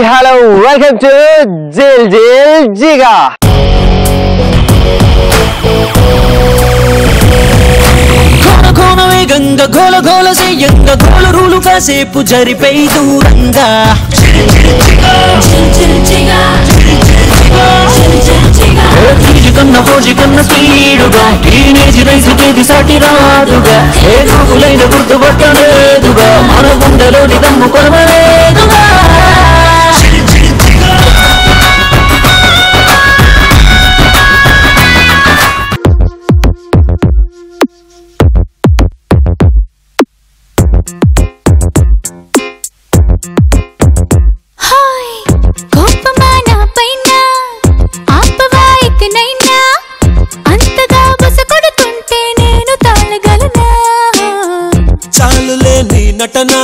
hello, welcome to Jil Jil Jiga. కోన వేగంగా గోల గోల సేయంగా గోల రూలు కాసేపు జరిపై దూరంగా కన్న ఫోజి కన్న స్పీడుగా టీనేజ్ రైసు కేది సాటి రాదుగా ఏ రూపులైన గుర్తుపట్టలేదుగా మన గుండెలోని దమ్ము కొరవలేదుగా నటనా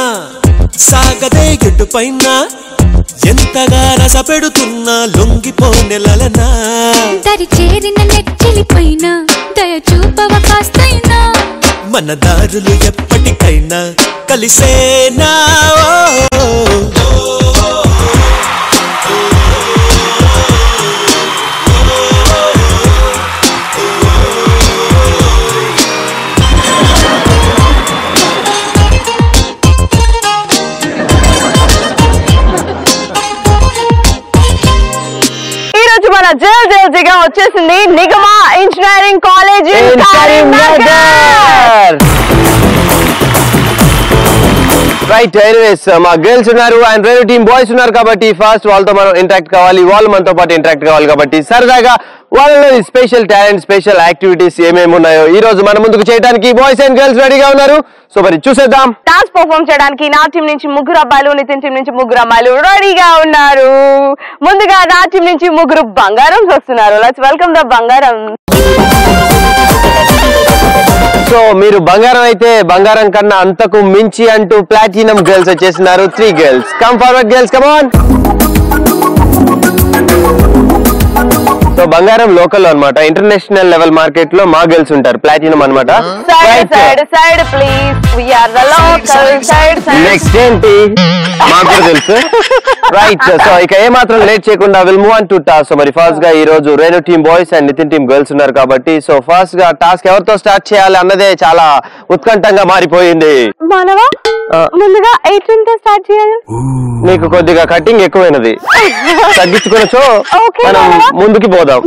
సాగదే ఎటు పైన ఎంతగా రస పెడుతున్నా లొంగిపోనెలనా దరి చేరిన నెచ్చిలిపైన దయ చూపవ కాస్తైనా మన దారులు ఎప్పటికైనా కలిసేనా జల్ జల్ జిగా వచ్చేసింది Nigama engineering college in Karimnagar. Right, anyways మా గర్ల్స్ ఉన్నారు అండ్ రెండు టీమ్ బాయ్స్ ఉన్నారు కాబట్టి ఫస్ట్ వాళ్ళతో మనం ఇంటరాక్ట్ కావాలి, వాళ్ళు మనతో పాటు ఇంటరాక్ట్ కావాలి కాబట్టి సరదాగా వాళ్ళలో స్పెషల్ టాలెంట్ స్పెషల్ యాక్టివిటీస్ ఏమేమి ఉన్నాయో ఈ రోజు మన ముందుకు చేయడానికి బాయ్స్ అండ్ గర్ల్స్ రెడీగా ఉన్నారు. సో మరి చూసేద్దాం. డాన్స్ పర్ఫార్మ్ చేయడానికి నా టీం నుంచి ముగ్గురు అబ్బాయిలు, నితిన్ టీం నుంచి ముగ్గురు అమ్మాయిలు రెడీగా ఉన్నారు. ముందుగా నా టీం నుంచి ముగ్గురు బంగారం వస్తున్నారు. లెట్స్ వెల్కమ్ ద బంగారం. సో మీరు బంగారం అయితే బంగారం కన్నా అంతకు మించి అంటూ ప్లాటినం గర్ల్స్ వచ్చేసినారు. 3 girls come forward girls, come on. So బంగారం లోకల్ అన్నమాట, ఇంటర్నేషనల్ లెవెల్ మార్కెట్ లో మా గర్ల్స్ ఉంటారు, ప్లాటినం అన్నమాట. నెక్స్ట్ ఏంటి మాకు తెలుసు. రైట్, సో ఇక ఏ మాత్రం లేట్ చేయకుండా will move on to task. So మరి ఫస్ట్ గా ఈ రోజు Renu team boys and Nitin team girls ఉన్నారు కాబట్టి సో ఫస్ట్ గా టాస్క్ ఎవరితో స్టార్ట్ చేయాలి అన్నదే చాలా ఉత్కంఠంగా మారిపోయింది. ముందుగా 8 స్టార్ట్ చేయాలి. మీకు కొద్దిగా కటింగ్ ఎక్కువైనది, తగ్గించుకోవచ్చు. మనం ముందుకి పోదాం.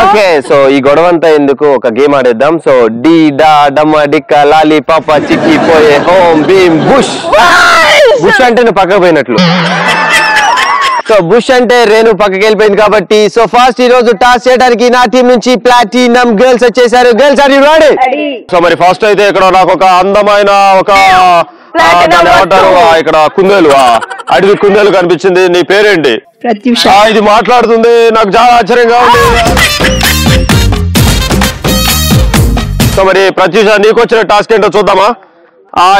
ఓకే, సో ఈ గొడవంతా ఎందుకు, ఒక గేమ్ ఆడేద్దాం. సో డి డా డమ్మ డిక్క లాలి పాప చిక్కి పోయే ఓం భీమ్ బుష్. బుష్ అంటే నువ్వు పక్కకు పోయినట్లు. సో బుష్ అంటే రేణు పక్కకి వెళ్ళిపోయింది కాబట్టి సో ఫస్ట్ ఈ రోజు టాస్ చేయడానికి నా టీం నుంచి ప్లాటినం గర్ల్స్ వచ్చేసారు. Girls are you ready? So మరి ఫస్ట్ అయితే ఇక్కడ నాకు ఒక అందమైన ఒక ఏమంటారు ఇక్కడ కుందేలు, అడవి కుందేలు కనిపించింది. నీ పేరేంటి? ఇది మాట్లాడుతుంది, నాకు చాలా ఆశ్చర్యంగా ఉంది. సో మరి ప్రత్యూష నీకు వచ్చిన టాస్క్ ఏంటో చూద్దామా?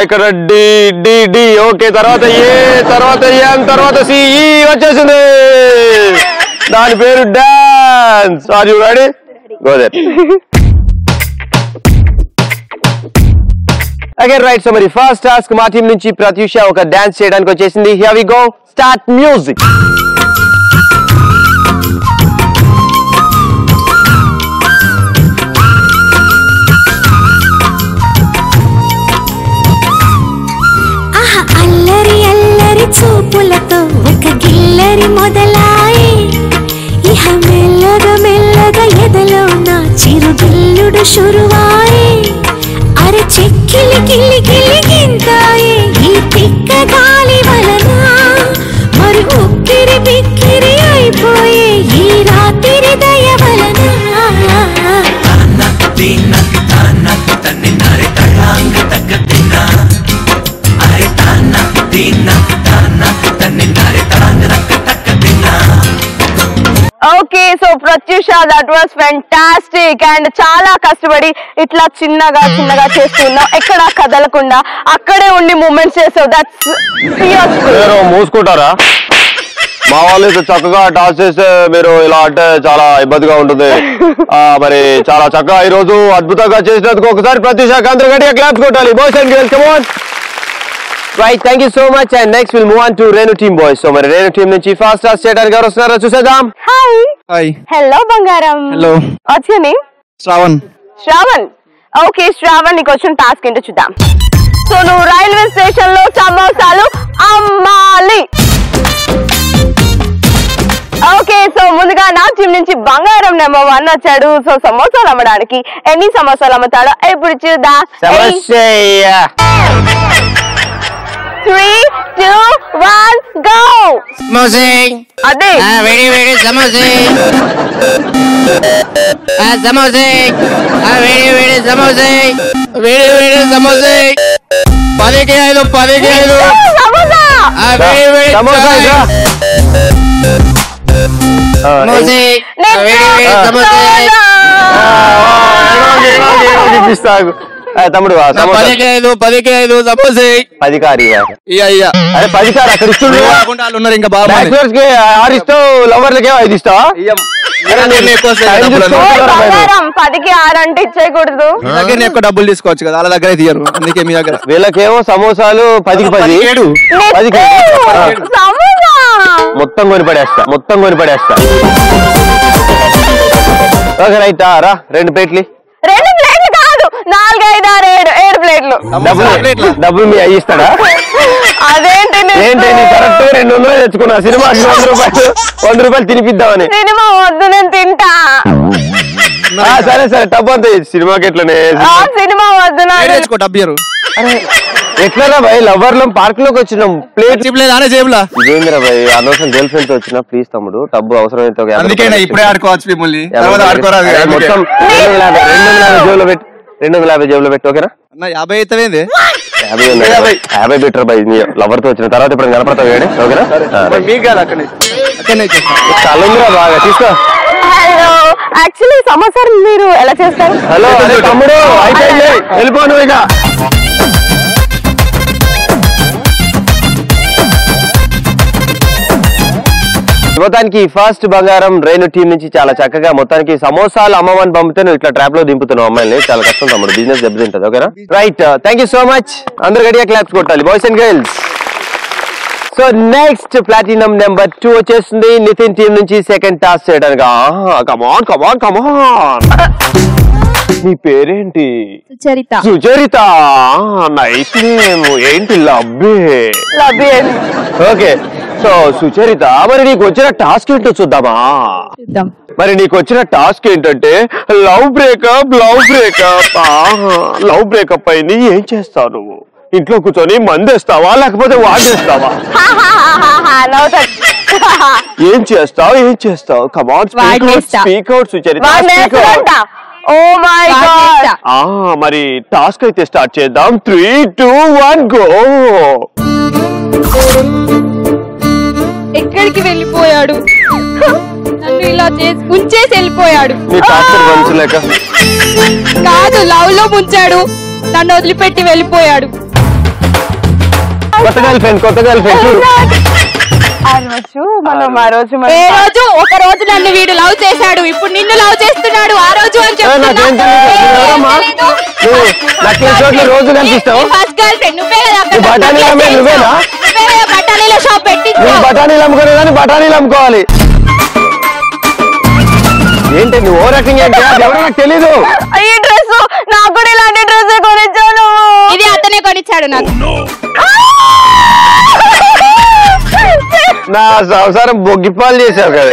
ఇక్కడ డి డి డి ఓకే, తర్వాత ఏ, తర్వాత ఎం, తర్వాత సిఈ వచ్చేసింది. దాని పేరు dance. Are you ready? Go there. Okay right, so మరి ఫస్ట్ టాస్క్ మా టీం నుంచి ప్రత్యూష ఒక డాన్స్ చేయడానికి వచ్చేసింది. Here we go, start music. చూపులతో ఒక గిల్లరి మొదలాయి ఇహ మెల్లగా మెల్లగా ఎదలో నా చిరుగిల్లుడు షురువాయి అర చెక్కిలి గిల్లి గిల్లి గింతాయి ఈ తిక్క గాలి వలన మరి ఉక్కిరి బిక్కిరి అయిపోయే ఈ రాత్రి దయ వలన okay, so Pratyusha that was fantastic and చాలా కష్టపడి ఇట్లా చిన్నగా చిన్నగా చేస్తున్నావు, ఎక్కడ కదలకుండా అక్కడే ఉండి మూమెంట్స్ చేసావు. దట్స్ మూసుకుంటారా? మా వాళ్ళు చక్కగా టాస్ చేస్తే మీరు ఇలా అంటే చాలా ఇబ్బందిగా ఉంటుంది. మరి చాలా చక్కగా ఈ రోజు అద్భుతంగా చేసినందుకు ఒకసారి ప్రత్యూష అందరూ గట్టిగా క్లాప్స్ కొట్టాలి. Boys and girls come on. Right thank you so much and next will move on to Renu team boys. So మరి రేణు టీమ్ నుంచి ఫస్ట్ టాస్క్ చేయడానికి ఎవరు వస్తున్నారో చూసేద్దాం. హాయ్ హలో బంగారం. Hello. What's your name? Shravan. Shravan. Okay Shravan, నీకు వచ్చిన టాస్క్ ఏంటో చూద్దాం. సో నువ్వు రైల్వే స్టేషన్ లో సమోసాలు అమ్మాలి. ఓకే సో ముందుగా నా టీం నుంచి బంగారం నెంబర్ 1 వచ్చాడు. సో సమోసాలు అమ్మడానికి ఎన్ని సమోసాలు అమ్ముతాడో ఇప్పుడు చూద్దాం. 3, 2, 1 గో. సమోసే. అదే వేడి వేడి సమోసే. సమోసే. వేడి వేడి సమోసే. వేడి వేడి సమోసే. 10కి 5 10కి 5. సమోసా. వేడి వేడి సమోసా ఇదా? సమోసే. వేడి వేడి సమోసే. చూపిస్తాగు తమ్ముడు. 10కి 5 10కి 5 సమోసే. 10 కారు అయ్యా అరే 10 కారు అక్కడ ఇస్తుండే వాళ్ళు ఉన్నారు ఇంకా బాగా. బ్యాచులర్స్ కి 6 ఇస్తావు, లవర్లకి 5 ఇస్తావా? బంగారం 10కి 6 అంటే ఇచ్చేయకూడదు. దగ్గర ఎక్కువ డబ్బులు తీసుకోవచ్చు కదా, వాళ్ళ దగ్గర తీయరు, అందుకే మీ దగ్గర. వీళ్ళకేమో సమోసాలు 10కి 10. 10కి సమోసా మొత్తం కొని పడేస్తా. ఓకే రైట్ రా 2 ప్లేట్లు. 2 ప్లేట్లు కాదు, 4, 5, 6, 7 ప్లేట్లు. డబ్బులు మీ అయ్యిస్తాడా? అదేంటి ఏంటి కరెక్ట్ 200 తెచ్చుకున్నా సినిమాకి 100 రూపాయలు తినిపిద్దామని. సినిమా వద్దు, నేను తింటా. సరే టబ్బు అంతా సినిమాకి ఎట్లనే సినిమా వద్దు తెచ్చుకో డబ్బు ఇయ్యరు. ఎట్లా భయ్ లవర్ లో పార్క్ లోకి వచ్చినాం, ప్లేట్ అనే జేబులా. ఇదేంద్రా భయ్ అనవసరం గర్ల్ ఫ్రెండ్ తో వచ్చినా. ప్లీజ్ తమ్ముడు డబ్బు అవసరమైతే అందుకే ఇప్పుడే ఆడుకోవచ్చు మిమ్మల్ని, తర్వాత ఆడుకోరాదు. మొత్తం 250 జేబులో పెట్టు. ఓకేనా? 50 అవుతావేంది? 50 బెటర్ భయ్. లవర్ తో వచ్చిన తర్వాత ఇప్పుడు కనపడతావు వేడే. ఓకేనా? మీకు కాదు అక్కడనే చల్లుందిరా బాగా తీసుకో. హలో, యాక్చువల్లీ సమోసా మీరు ఎలా చేస్తారు? హలో తమ్ముడు అయిపోయింది, వెళ్ళిపోను ఇక. మొత్తానికి ఫస్ట్ బంగారం రేణు టీం నుంచి చాలా చక్కగా మొత్తానికి సమోసాలు అమ్మమని పంపితే నువ్వు ఇట్లా ట్రాప్ లో దింపుతున్నావు అమ్మాయిని. చాలా కష్టం తమ్ముడు, బిజినెస్ దెబ్బతింటది. ఓకేనా? Right thank you so much. అందరు గడిగా క్లాప్స్ కొట్టాలి boys and girls. So next platinum number 2 వచ్చేస్తుంది నితిన్ టీం నుంచి సెకండ్ టాస్క్ చేయడానికి. కమాన్ నీ పేరేంటి? సుచరిత. Nice name. ఏంటి లబ్బే? ఓకే సో సుచరిత, మరి నీకు వచ్చిన టాస్క్ ఏంటో చూద్దామా? మరి నీకు వచ్చిన టాస్క్ ఏంటంటే లవ్ బ్రేకప్. లవ్ బ్రేకప్ అయింది, ఏం చేస్తావు నువ్వు? ఇంట్లో కూర్చొని మందేస్తావా లేకపోతే వాడేస్తావా? ఏం చేస్తావు? Come on speak out Sucharita. Oh my god. మరి టాస్క్ అయితే స్టార్ట్ చేద్దాం. 3, 2, 1 గో. ఎక్కడికి వెళ్ళిపోయాడు? నన్ను ఇలా ముంచేసి వెళ్ళిపోయాడు. కాదు, లవ్ లో ముంచాడు, నన్ను వదిలిపెట్టి వెళ్ళిపోయాడు. కొత్త గర్ల్ ఫ్రెండ్ ఏ రోజు ఒక రోజు నన్ను వీడు లవ్ చేశాడు, ఇప్పుడు నిన్ను లవ్ చేస్తున్నాడు. ఆ రోజు అని రోజు కనిపిస్తావు. ఫస్ట్ గర్ల్ ఫ్రెండ్ నువ్వే కదా, బఠానీలో షాప్ పెట్టి బఠానీలు అమ్ముకోలేదని బఠానీలు అమ్ముకోవాలి. ఏంటి నువ్వు ఓ రకంగా ఏంటి? ఎవరో నాకు తెలీదు. ఈ డ్రెస్ నాకు కూడా ఇలాంటి డ్రెస్ కొనిచ్చాను. ఇది అతనే కొనిచ్చాడు నాకు. నా సంసారం బొగ్గిపాలు చేశావు కదా.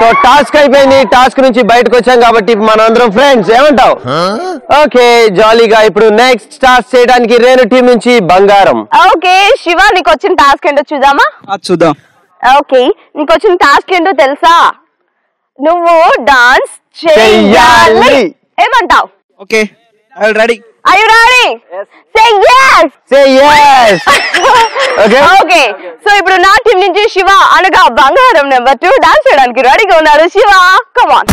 సో టాస్క్ అయిపోయింది, టాస్క్ నుంచి బయటకు వచ్చాం కాబట్టి మనందరం ఫ్రెండ్స్. ఏమంటావు? ఓకే జాలీగా. ఇప్పుడు నెక్స్ట్ టాస్క్ చేయడానికి రేణు టీం నుంచి బంగారం. ఓకే శివ, నీకు వచ్చిన టాస్క్ ఏంటో చూద్దామా? చూద్దాం. ఓకే నీకు వచ్చిన టాస్క్ ఏంటో తెలుసా? నువ్వు డాన్స్ చెయ్యాలి. ఏమంటావు? Okay I ready. Are you ready? Yes. Say yes. Say yes. Okay. Okay. So ఇప్పుడు నా టీం నుంచి శివ అనగా బంగారం నెంబర్ 2 డాన్స్ చేయడానికి రెడీగా ఉన్నారు. Shiva come on.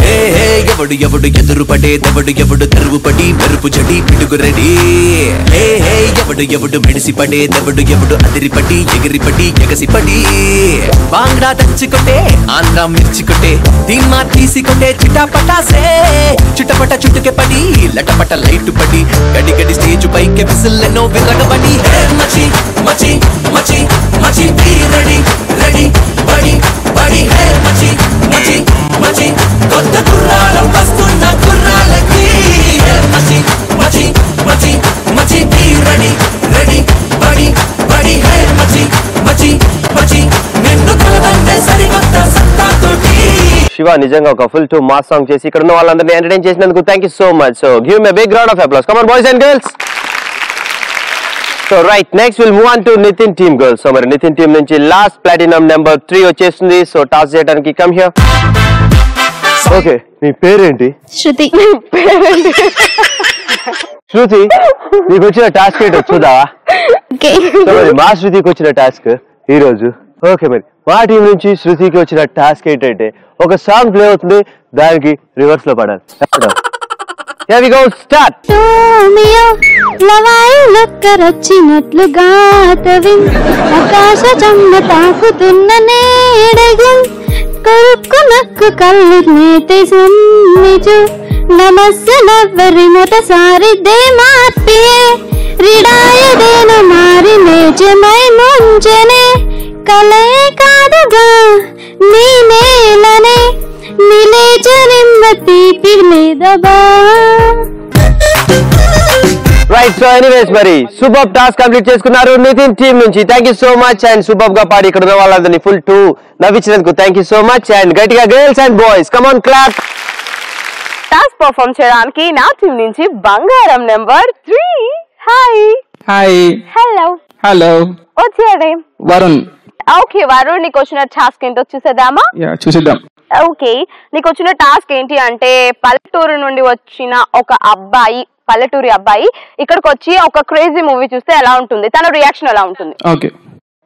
Hey hey ఎవడు ఎవడు ఎదురు పడే దవడు ఎవడు తెరువు పడి మెరుపు జడి పిడుగు రెడీ హే హే ఎవడు ఎవడు మెడిసి పడే దవడు ఎవడు అదిరిపడి ఎగిరిపడి ఎగసిపడి బాంగ్డా దంచుకొట్టే ఆంధ్ర మిర్చికొట్టే ధీమా తీసికొట్టే చిటాపటాసే చుట్టపట చుట్టుకే పడి లటపట లైట్ పడి గడి గడి స్టేజ్ పైకి విసిల్లెన్నో విరగబడి హే మచి మచి మచి మచి బీ రెడీ రెడీ బడి బడి హే మచి మచి మచి కొత్త కుర్రాలం వస్తున్న కుర్రాలకి హే మచి మచి మచి మచి బీ రెడీ రెడీ బడి బడి హే మచి మచి మచి నిన్ను కలవంటే సరికొత్త సత్తాతోటి శివ నిజంగా ఒక ఫుల్ 2 మాస్ సాంగ్ చేసి ఇక్కడ ఉన్న వాళ్ళందరినీ ఎంటర్టైన్ చేసినందుకు thank you so much. So give me big round of applause. Come on boys and girls. So right next will move on to Nitin team girls. So మరి నితిన్ టీమ్ నుంచి last platinum number 3 వచ్చేస్తుంది. So toss చేయడానికి come here. Okay నీ పేరేంటి? శృతి. శృతి నీకు వచ్చిన task ఏంటి వచ్చుదా? So మరి మా శృతికి వచ్చిన టాస్క్ ఈ రోజు. ఓకే మరి మా టీం నుంచి శృతికి వచ్చిన టాస్క్ ఏంటంటే ఒక సాంగ్ ప్లే అవుతుంది, దానికి రివర్స్ లో పడాలి. Here we go, start. లవాయులొక్కరొచ్చినట్లుగా ఆకాశ చమ్మ తాకుతున్న నేడగి కొరుక్కు నక్కు కళ్ళు నేతి సన్నిజు నమస్సు నవ్వరి మొదసారి దే మార్పియే రిడాయదేన మారి మేజమై ముంజనే కలే కాదుగా నీ నేలనే నిలేజనిమ్మతి పిలేదబా. రైట్ సో ఎనీవేస్ మరి సూపర్ టాస్క్ కంప్లీట్ చేసుకున్నారు నితిన్ టీమ్ నుంచి. Thank you so much. And super గా పాడి ఇక్కడ ఉన్న వాళ్ళందరినీ ఫుల్ 2 నవ్వించినందుకు thank you so much. And గట్టిగా girls and boys come on clap. Task perform చేయడానికి నా టీం నుంచి బంగారం number 3. Hi. Hi. Hello. Hello. వచ్చేది వరుణ్. ఓకే వరుణ్, నీకు వచ్చిన టాస్క్ ఏంటో చూసేద్దామా? చూసేద్దాం. ఓకే, నీకు వచ్చిన టాస్క్ ఏంటి అంటే పల్లెటూరు నుండి వచ్చిన ఒక అబ్బాయి, పల్లెటూరి అబ్బాయి ఇక్కడికి వచ్చి ఒక క్రేజీ మూవీ చూస్తే ఎలా ఉంటుంది, తన రియాక్షన్ ఎలా ఉంటుంది. Okay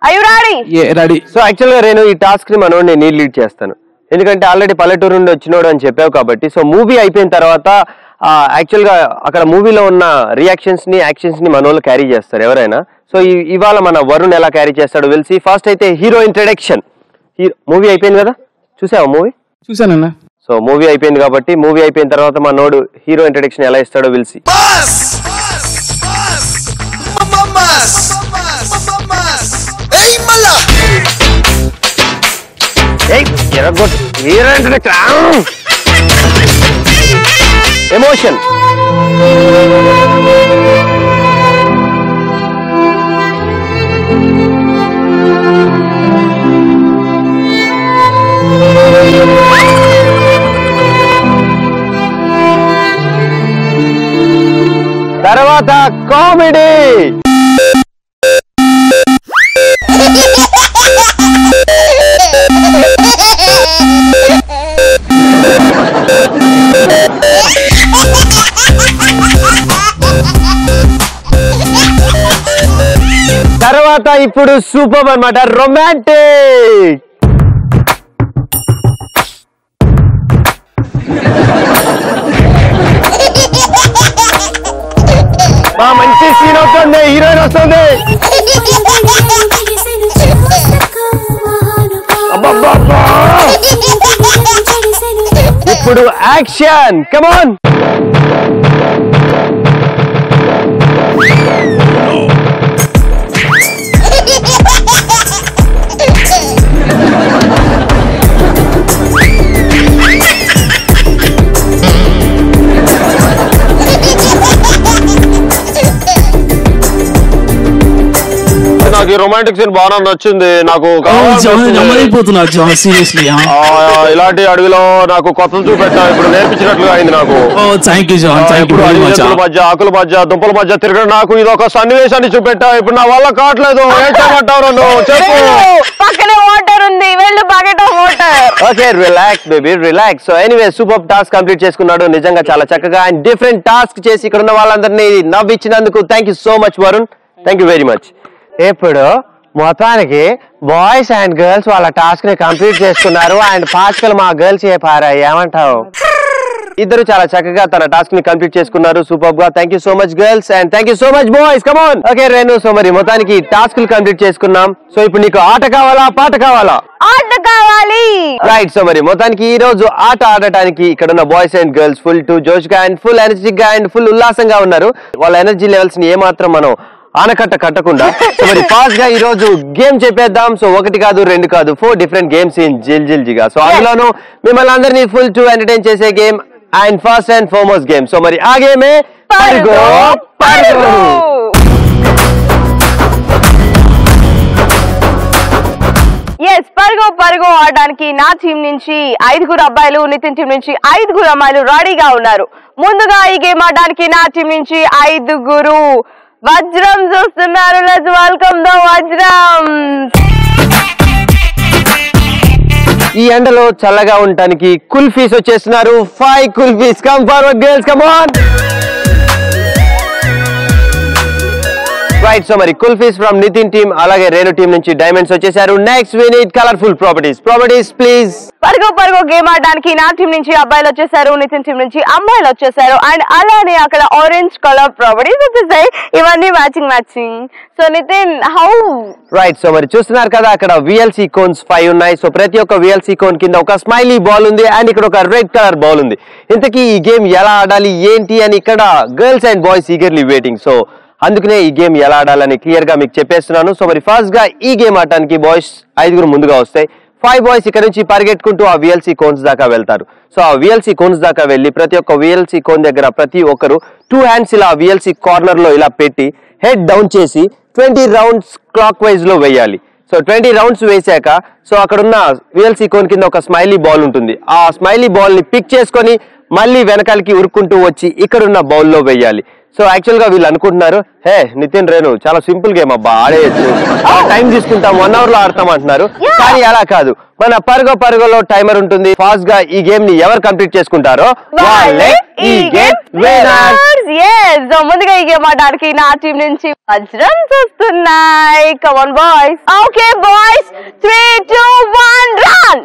are you ready? Ready. So actual గా నేను ఈ టాస్క్ ని మనోడిని నేను లీడ్ చేస్తాను, ఎందుకంటే ఆల్రెడీ పల్లెటూరు నుండి వచ్చినోడు అని చెప్పావు కాబట్టి. సో మూవీ అయిపోయిన తర్వాత యాక్చువల్ గా అక్కడ మూవీలో ఉన్న రియాక్షన్స్ ని యాక్షన్స్ ని మనోళ్ళు క్యారీ చేస్తారు ఎవరైనా. సో ఇవాళ మన వరుణ్ ఎలా క్యారీ చేస్తాడో వెలిసి. ఫస్ట్ అయితే హీరో ఇంట్రడక్షన్. మూవీ అయిపోయింది కదా, చూసావా మూవీ? చూసానన్నా. సో మూవీ అయిపోయింది కాబట్టి మూవీ అయిపోయిన తర్వాత మా నోడు హీరో ఇంట్రడక్షన్ ఎలా ఇస్తాడో వెలిసి. Hero introduction emotion. తర్వాత కామెడీ. తర్వాత ఇప్పుడు సూపర్ అన్నమాట, రొమాంటిక్. మంచి సీన్ వస్తుంది, హీరోయిన్ వస్తుంది. ఇప్పుడు యాక్షన్, కమాన్. నాకు రొమాంటిక్ సీన్ బాగా నచ్చింది. నాకు ఇలాంటి అడవిలో నాకు కొత్తలు చూపెట్టా, ఇప్పుడు నేర్పించినట్లుగా అయింది నాకు. ఇప్పుడు అడవి మధ్య ఆకుల మధ్య దుంపల మధ్య తిరగడం నాకు ఇది ఒక సన్నివేశాన్ని చూపెట్టా. ఇప్పుడు నా వల్ల కావట్లేదు, ఏం చేయమంటావు నువ్వు చెప్పు. పక్కనే వాటర్ ఉంది, వెళ్ళు bucket of water. Okay relax baby relax. So anyway super task complete చేసుకున్నాడు నిజంగా చాలా చక్కగా. అండ్ డిఫరెంట్ టాస్క్ చేసి ఇక్కడ ఉన్న వాళ్ళందరినీ నవ్వించినందుకు thank you so much Varun, thank you very much. ఇప్పుడు మొత్తానికి బాయ్స్ అండ్ గర్ల్స్ వాళ్ళ టాస్క్ ని కంప్లీట్ చేసుకున్నారు. అండ్ పాచికలు మా గర్ల్స్ చెప్పారా, ఏమంటావు? ఇద్దరు చాలా చక్కగా తన టాస్క్ ని కంప్లీట్ చేసుకున్నారు. సూపర్ గా. Thank you so much girls and thank you so much boys. Come on. Okay Renu, so మరి మొత్తానికి టాస్క్ కంప్లీట్ చేసుకున్నాం. సో ఇప్పుడు నీకు ఆట కావాలా పాట కావాలా? ఆట కావాలి. రైట్. సో మరి మొత్తానికి ఈ రోజు ఆట ఆడటానికి ఇక్కడ ఉన్న boys and girls full to జోష్ గా అండ్ ఫుల్ ఎనర్జిక్ గా అండ్ ఫుల్ ఉల్లాసంగా ఉన్నారు. వాళ్ళ ఎనర్జీ లెవెల్స్ ని ఏమాత్రం మనం ఆనకట్ట కట్టకుండా సో మరి ఫాస్ట్ గా ఈ రోజు గేమ్ చెప్పేద్దాం. సో 1 కాదు 2 కాదు 4 డిఫరెంట్ గేమ్స్ ఇన్ జిల్ జిగా. సో అందులోనూ మిమ్మల్ని అందరినీ ఫుల్ టు ఎంటర్టైన్ చేసే game and first and foremost game. So మరి ఆ గేమే పరుగో పరుగు. పరుగో పరుగో ఆడడానికి నా టీం నుంచి 5 అబ్బాయిలు, నితిన్ టీం నుంచి 5 అమ్మాయిలు రెడీగా ఉన్నారు. ముందుగా ఈ గేమ్ ఆడడానికి నా టీం నుంచి 5 వజ్రం చూస్తున్నారు. లెట్స్ వెల్కమ్ ద వజ్రం. ఈ ఎండలో చల్లగా ఉండటానికి కుల్ఫీస్ వచ్చేస్తున్నారు. 5 kulfis. Come forward girls, come on. Right. So మరి కుల్ఫీస్ ఫ్రమ్ నితిన్ టీమ్ అలాగే రేణు టీం నుంచి డైమండ్స్ వచ్చేసారు. Next we need colourful properties please. పరుగో గేమ్ ఆడడానికి నా టీం నుంచి అబ్బాయిలు వచ్చేసారు, నితిన్ టీం నుంచి అమ్మాయిలు వచ్చేసారు. అండ్ అలానే అక్కడ ఆరెంజ్ కలర్ ప్రాపర్టీస్ వచ్చేసాయి. ఇవన్నీ matching. So Nitin, how? Right. So మరి చూస్తున్నారు కదా అక్కడ VLC కోన్స్ 5 ఉన్నాయి. సో ప్రతి ఒక్క VLC కోన్ కింద ఒక స్మైలీ బాల్ ఉంది అండ్ ఇక్కడ ఒక రెడ్ కలర్ బాల్ ఉంది. ఇంతకీ ఈ గేమ్ ఎలా ఆడాలి ఏంటి అని ఇక్కడ girls and boys eagerly waiting. So అందుకనే ఈ గేమ్ ఎలా ఆడాలని క్లియర్ గా మీకు చెప్పేస్తున్నాను. సో మరి ఫస్ట్ గా ఈ గేమ్ ఆడటానికి బాయ్స్ 5 ముందుగా వస్తాయి. 5 బాయ్స్ ఇక్కడ నుంచి పరిగెట్టుకుంటూ ఆ VLC కోన్స్ దాకా వెళ్తారు. సో ఆ VLC కోన్స్ దాకా వెళ్ళి ప్రతి ఒక్క VLC కోన్ దగ్గర ప్రతి ఒక్కరు 2 హ్యాండ్స్ ఇలా VLC కార్నర్ లో ఇలా పెట్టి హెడ్ డౌన్ చేసి 20 రౌండ్స్ క్లాక్ వైజ్ లో వేయాలి. సో 20 రౌండ్స్ వేసాక సో అక్కడ ఉన్న VLC కోన్ కింద ఒక స్మైలీ బాల్ ఉంటుంది. ఆ స్మైలీ బాల్ ని పిక్ చేసుకొని మళ్ళీ వెనకాలకి ఉరుక్కుంటూ వచ్చి ఇక్కడున్న బౌల్లో వేయాలి. సో యాక్చువల్ గా వీళ్ళు అనుకుంటున్నారు, హే నితిన్ రేణు చాలా సింపుల్ గేమ్ అబ్బా, ఆడేయచ్చు, టైం తీసుకుంటాం 1 hour లో ఆడతాం అంటున్నారు. కానీ అలా కాదు, మన పరుగోలో టైమర్ ఉంటుంది. ఫాస్ట్ గా ఈ గేమ్ ని ఎవరు కంప్లీట్ చేసుకుంటారో వాళ్ళే ఈ గేమ్ విన్నర్స్. ముందుగా ఈ గేమ్ ఆడడానికి నా టీం నుంచి వజ్రం చూస్తున్నాయి. Come on boys. Okay boys, 3, 2, 1 run.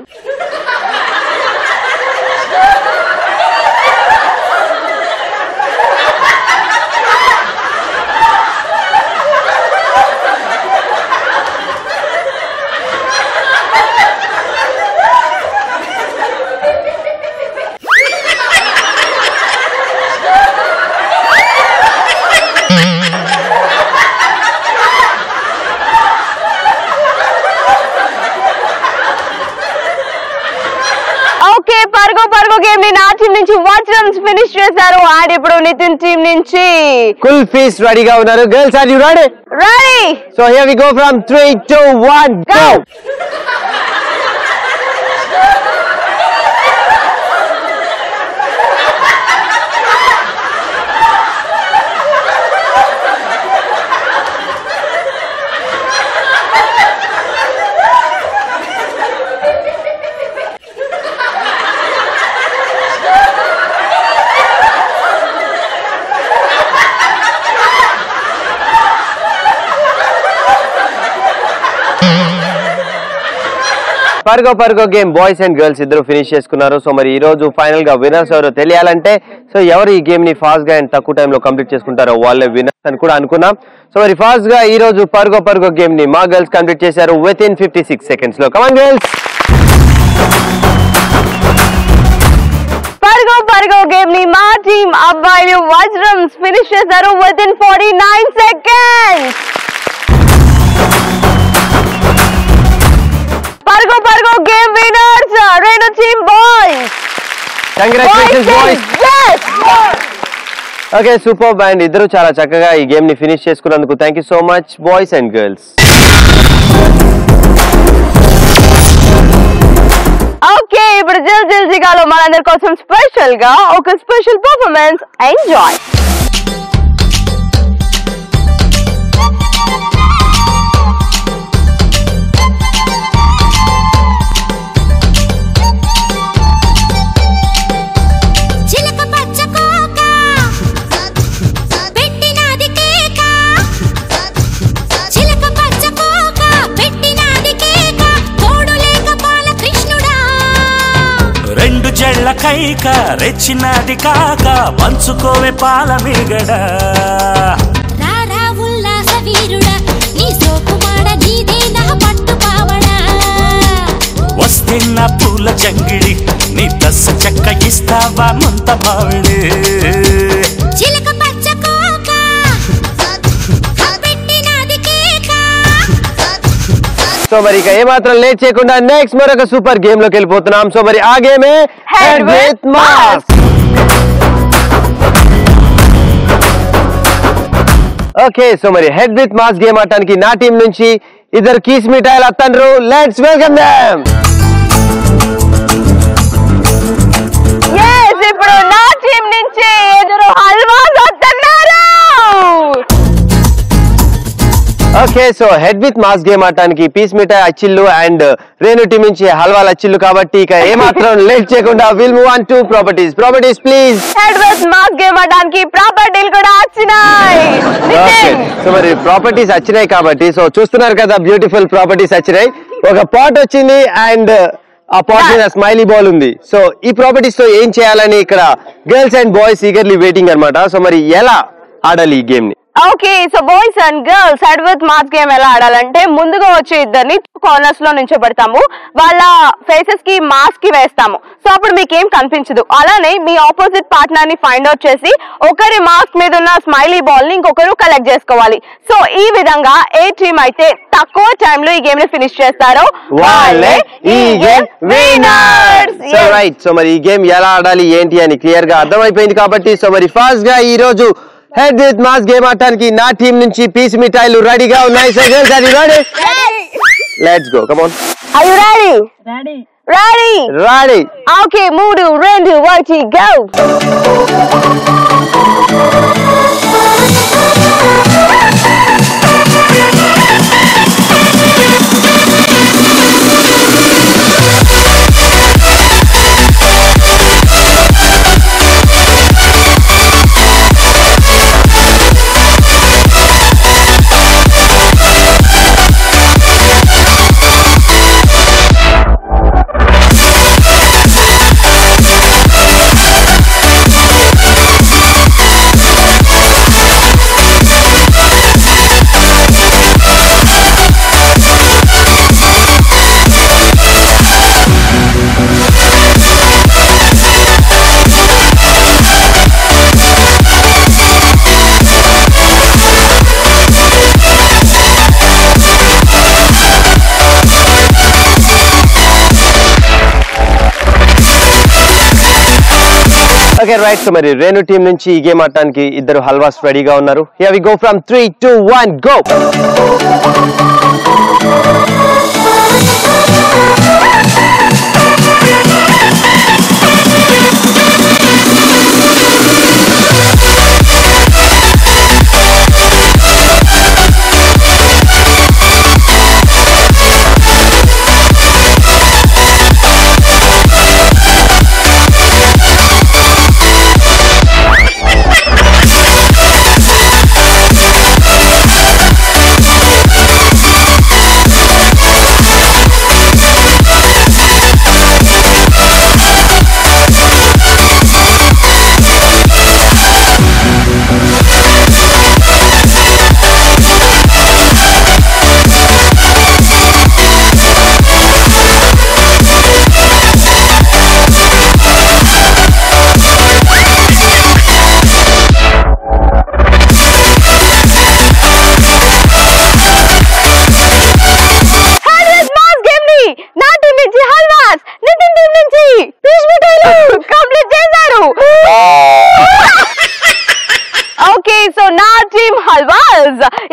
పరుగో గేమ్ ని నా టీం నుంచి వజ్రం ఫినిష్ చేశారు. అండ్ ఇప్పుడు నితిన్ టీం నుంచి కుల్ఫీస్ రెడీగా ఉన్నారు. Girls are you ready? Ready. So here we go from 3, 2, 1 go. పరుగో గేమ్ బాయ్స్ అండ్ గర్ల్స్ ఇద్దరు ఫినిష్ చేసుకున్నారు. సో మరి ఈ రోజు ఫైనల్ గా విన్నర్స్ ఎవరో తెలియాలంటే సో ఎవరు ఈ గేమ్ ని ఫాస్ట్ గా అండ్ తక్కువ టైంలో కంప్లీట్ చేసుకుంటారో వాళ్ళే విన్నర్స్ అని కూడా అనుకున్నాం. సో మరి ఫాస్ట్ గా ఈ రోజు పరుగో గేమ్ ని మా గర్ల్స్ కంప్లీట్ చేశారు విత్ ఇన్ 56 seconds లో. కమాన్ గర్ల్స్. పరుగో గేమ్ ని మా టీం అబ్బాయిలు వజ్రం ఫినిష్ చేశారు విత్ ఇన్ 49 seconds. పరుగో game winners Renu team boys. Congratulations boys. Okay super. And ఇద్దరు చాలా చక్కగా ఈ గేమ్ ని ఫినిష్ చేసుకున్నందుకు thank you so much boys and girls. Okay ఇప్పుడు జిల్ జిగాలో మనందరి కోసం స్పెషల్ గా ఒక స్పెషల్ పర్ఫార్మెన్స్ ఎంజాయ్. కైక రెచ్చినది కాక పంచుకోవే పాల మీగడ రారా ఉల్లాస వీరుడా నీ సోకు మాడ నీదే నా పట్టు పావడా వస్తే నా పూల జంగిడి నీ దశ చెక్క ఇస్తావా ముంత మావిడే చిలక పచ్చ కోక పెట్టినది కేక సో మరి ఇక ఏమాత్రం లేట్ చేయకుండా నెక్స్ట్ మరొక సూపర్ గేమ్ లోకి వెళ్ళిపోతున్నాం. సో మరి ఆ గేమే head with mass. Okay, so మరి హెడ్ విత్ మాస్ గేమ్ ఆడటానికి నా టీం నుంచి ఇద్దరు కీస్ మిఠాయిలు అత్తన్రు. Let's welcome them. ఇప్పుడు నా టీం నుంచి ఎదురు హల్వాస్ వస్తున్నారు. Okay, so head with mass game ఆడటానికి పీస్ మిఠాయి అచ్చిళ్ళు అండ్ రేణు టీం నుంచి హల్వాల్ అచ్చిళ్ళు కాబట్టి ఇక ఏమాత్రం లేట్ చేయకుండా will move on to properties. Properties please. Head with mass game ఆడడానికి ప్రాపర్టీలు కూడా వచ్చినాయి. ఓకే, సో మరి ప్రాపర్టీస్ వచ్చినాయి కాబట్టి సో చూస్తున్నారు కదా బ్యూటిఫుల్ ప్రాపర్టీస్ వచ్చినాయి. ఒక పాట్ వచ్చింది అండ్ ఆ పాట్ మీద స్మైలీ బాల్ ఉంది. సో ఈ ప్రాపర్టీస్ తో ఏం చేయాలని ఇక్కడ girls and boys eagerly waiting అన్నమాట. సో మరి ఎలా ఆడాలి ఈ గేమ్ ని? Okay, so boys and girls head with mass game ఎలా ఆడాలంటే ముందుగా వచ్చే ఇద్దరిని కార్నర్స్ లో నించోబెడతాము. వాళ్ళ ఫేసెస్ కి మాస్క్ కి వేస్తాము. సో అప్పుడు మీకేం కనిపించదు. అలానే మీ ఆపోజిట్ పార్ట్నర్ ని ఫైండ్ అవుట్ చేసి ఒకరి మాస్క్ మీద ఉన్న స్మైలీ బాల్ ని ఇంకొకరు కలెక్ట్ చేసుకోవాలి. సో ఈ విధంగా ఏ టీమ్ అయితే తక్కువ టైం లో ఈ గేమ్ ని ఫినిష్ చేస్తారో వాళ్ళే ఈ game winners. So right, so మరి ఈ గేమ్ ఎలా ఆడాలి ఏంటి అని క్లియర్ గా అర్థమైపోయింది కాబట్టి సో మరి ఫాస్ట్ గా ఈ రోజు హెడ్ విత్ మాస్ గేమ్ ఆడటానికి నా టీం నుంచి పీస్ మిఠాయిలు రెడీగా ఉన్నాయి. So girls are you ready? Let's go, come on. Are you ready? Ready. Ready. Okay, 3 2 1 go. Okay right, so మరి రేణు టీం నుంచి ఈ గేమ్ ఆడటానికి ఇద్దరు హల్వాస్ రెడీగా ఉన్నారు. Here we go from 3 2 1 go.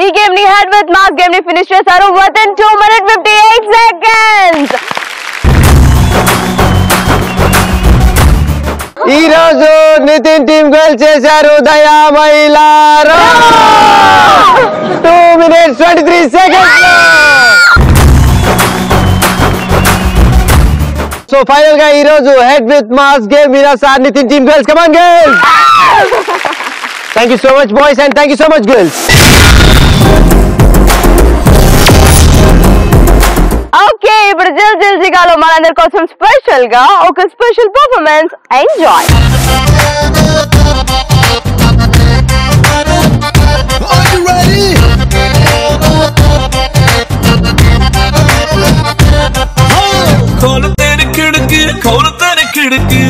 ఈ గేమ్ ని హెడ్ విత్ మాస్ గేమ్ ని ఫినిష్ చేశారు within 2 minutes 58 seconds. ఈ రోజు నితిన్ టీం గోల్ చేశారు దయామయిలారా 2 minutes 23 seconds. సో ఫైనల్ గా ఈ రోజు head with mass game winner Nitin team girls. Come on girls. Thank you so much boys and thank you so much girls. Okay ఇప్పుడు జిల్ జిల్ జిగాలో మనందరి కోసం స్పెషల్ గా ఒక స్పెషల్ పర్ఫార్మెన్స్ ఎంజాయ్. खोल तेरी खिड़की खोल तेरी खिड़की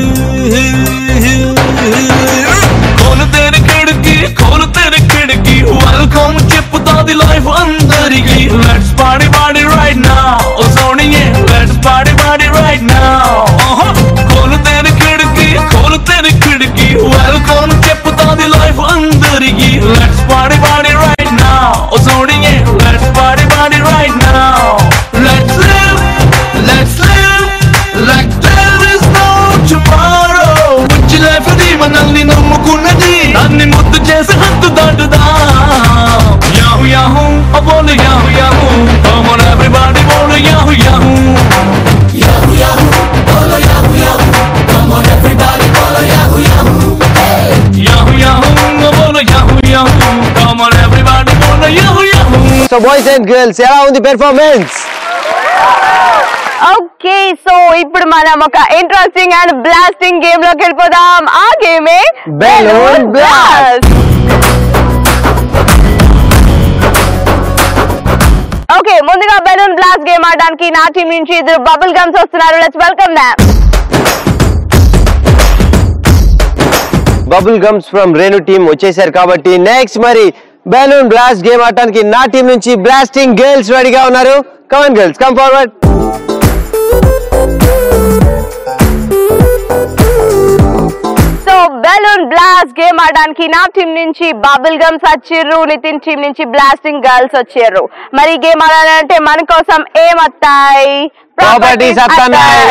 खोल तेरी खिड़की खोल तेरी खिड़की वेलकम చెప్పుతా ది లైఫ్ అందరికి let's party party right now oh సోనియే let's party party right now खोल तेरी खिड़की खोल तेरी खिड़की वेलकम చెప్పుతా ది లైఫ్ అందరికి let's party party right now oh సోనియే let's party party right now let's live like there is no tomorrow. Which life di manalni nammukunnadi danni muddu chesi hattu daatuda. Yahoo yahoo, I bolu yahoo yahoo. Come on everybody bolu yahoo yahoo. Yahoo yahoo, bolu yahoo yahoo. Come on everybody bolu yahoo yahoo. Yahoo yahoo, I bolu yahoo yahoo. Come on everybody bolu yahoo yahoo. So boys and girls, ఎలా ఉంది performance? Okay so ఇప్పుడు మనం ఒక interesting and blasting game లోకి వెళ్ళిపోదాం. ఆ గేమే balloon blast. Okay ముందుగా బెలూన్ బ్లాస్ట్ గేమ్ ఆడడానికి నా టీం నుంచి ఇద్దరు బబుల్ గమ్స్ వస్తున్నారు. Let's welcome them. Bubble gums from Renu team వచ్చేసారు కాబట్టి నెక్స్ట్ మరి బెలూన్ బ్లాస్ట్ గేమ్ ఆడడానికి నా టీం నుంచి బ్లాస్టింగ్ గర్ల్స్ రెడీగా ఉన్నారు. Come on girls, come forward. So balloon blast game ఆడడానికి నా టీం నుంచి బబుల్ గమ్స్ వచ్చారు, నితిన్ టీం నుంచి బ్లాస్టింగ్ గర్ల్స్ వచ్చారు. మరి గేమ్ ఆడాలంటే మన కోసం ఏమొస్తాయి? ప్రాపర్టీస్ వస్తున్నాయి.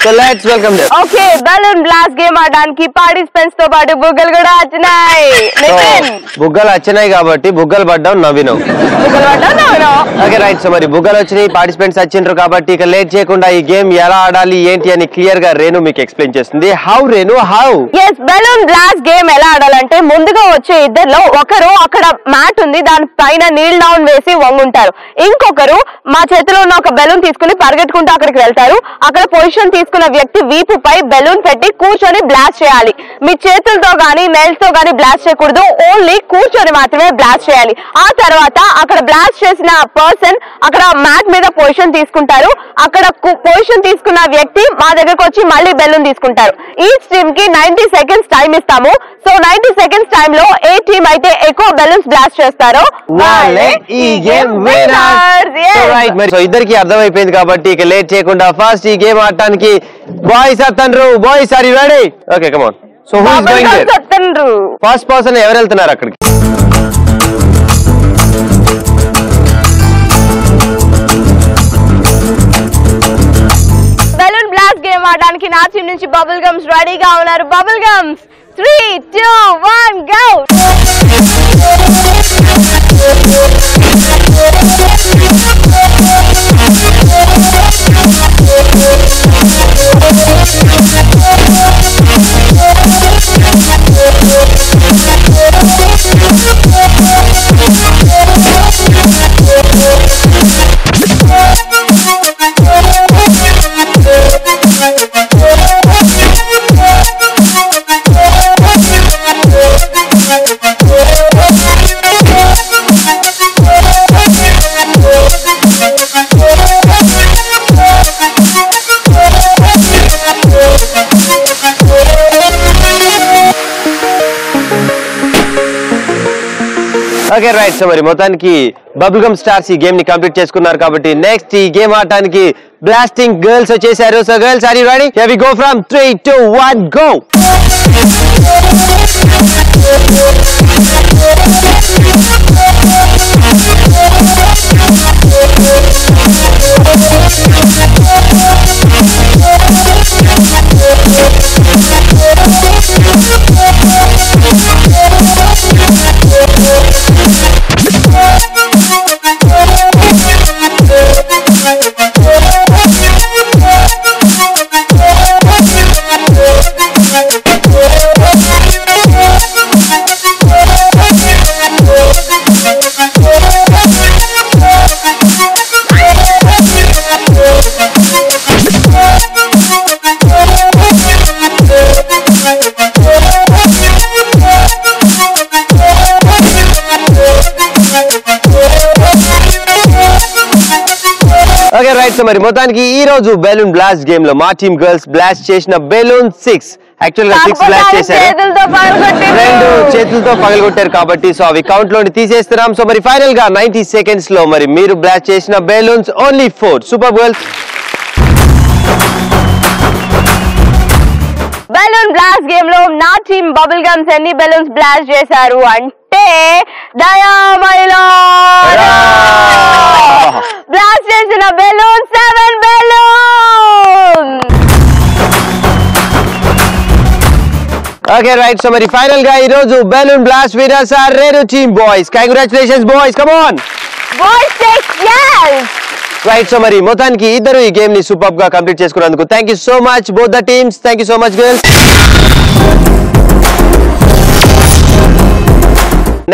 So let's welcome them. Okay balloon blast game ఆడడానికి పార్టిసిపెంట్స్ తో పాటు బుగ్గలు కూడా వచ్చినాయి. నితిన్ బుగ్గలు వచ్చినాయి కాబట్టి బుగ్గలు పడ్డాం నవ్వినావు. బుగ్గలు పడ్డావు నవ్వినావు. Okay right. సో మరి బుగ్గలు వచ్చినాయి, పార్టిసిపెంట్స్ వచ్చిండ్రు కాబట్టి ఇక లేట్ చేయకుండా ఈ గేమ్ ఎలా ఆడాలి ఏంటి అని క్లియర్ గా రేణు మీకు ఎక్స్ప్లెయిన్ చేస్తుంది. How Renu how? Yes balloon blast game ఎలా ఆడాలంటే ముందుగా వచ్చే ఇద్దరిలో ఒకరు అక్కడ మ్యాట్ ఉంది దాని పైన నీల్ డౌన్ వేసి వంగుంటారు. ఇంకొకరు మా చేతిలో ఉన్న ఒక బెలూన్ తీసుకుని పరిగెట్టుకుంటూ అక్కడికి వెళ్తారు. అక్కడ పొజిషన్ తీసుకున్న వ్యక్తి వీపు పై బెలూన్ పెట్టి కూర్చొని బ్లాస్ట్ చేయాలి. మీ చేతులతో గానీ నెయిల్స్ తో గానీ బ్లాస్ట్ చేయకూడదు, ఓన్లీ కూర్చొని మాత్రమే బ్లాస్ట్ చేయాలి. ఆ తర్వాత అక్కడ బ్లాస్ట్ చేసిన పర్సన్ అక్కడ మ్యాట్ మీద పొజిషన్ తీసుకుంటారు. అక్కడ పొజిషన్ తీసుకున్న వ్యక్తి మా దగ్గరకు వచ్చి మళ్ళీ బెలూన్ తీసుకుంటారు. ఈచ్ టీమ్ కి 90 seconds టైం ఇస్తాము. సో 90 seconds టైం లో ఏ టీమ్ అయితే ఎక్కువ బెలూన్స్ బ్లాస్ట్ చేస్తారో వాళ్ళే ఈ గేమ్ విన్నర్స్. రైట్. మరి సో ఇద్దరికి అర్థమైపోయింది కాబట్టి ఇక లేట్ చేయకుండా ఫస్ట్ ఈ గేమ్ ఆడటానికి బాయ్స్ అత్తన్రు. Boys are you ready? Okay come on. So who is going there? First person ఎవరు వెళ్తున్నారు అక్కడికి? బెలూన్ బ్లాస్ట్ గేమ్ ఆడడానికి నా టీం నుంచి బబుల్ గమ్స్ రెడీగా ఉన్నారు. Bubble gums 3, 2, 1 go. Okay right. So మరి మొత్తానికి బబుల్ గమ్ స్టార్స్ ఈ గేమ్ ని కంప్లీట్ చేసుకున్నారు కాబట్టి నెక్స్ట్ ఈ గేమ్ ఆడటానికి బ్లాస్టింగ్ గర్ల్స్ వచ్చేసారు. So girls are you ready? Here we go from 3, 2, 1 go. Right. So మరి మొత్తానికి ఈ రోజు బెలూన్ బ్లాస్ట్ గేమ్ లో మా టీమ్ గర్ల్స్ బ్లాస్ట్ చేసిన బెలూన్ 6 యాక్చువల్ గా 6 బ్లాస్ట్ చేశారు, 2 చేతులతో పగలగొట్టారు కాబట్టి సో అవి కౌంట్ లోని తీసేస్తున్నాం. సో మరి ఫైనల్ గా 90 సెకండ్స్ లో మరి మీరు బ్లాస్ట్ చేసిన balloons only 4. Super girls. Balloon blast game లో నా టీమ్ బబుల్ గమ్స్ ఎన్ని బెలూన్స్ బ్లాస్ట్ చేశారు అంటే బ్లాస్ట్ చేసిన balloon 7 balloons. Okay right. So మరి ఫైనల్ గా ఈ రోజు balloon blast winners are Renu team boys. Congratulations boys, come on boys take yes. Right. So మరి మొత్తానికి ఇద్దరు ఈ గేమ్ ని సూపర్ గా కంప్లీట్ చేసుకున్నందుకు thank you so much both the teams. Thank you so much girls.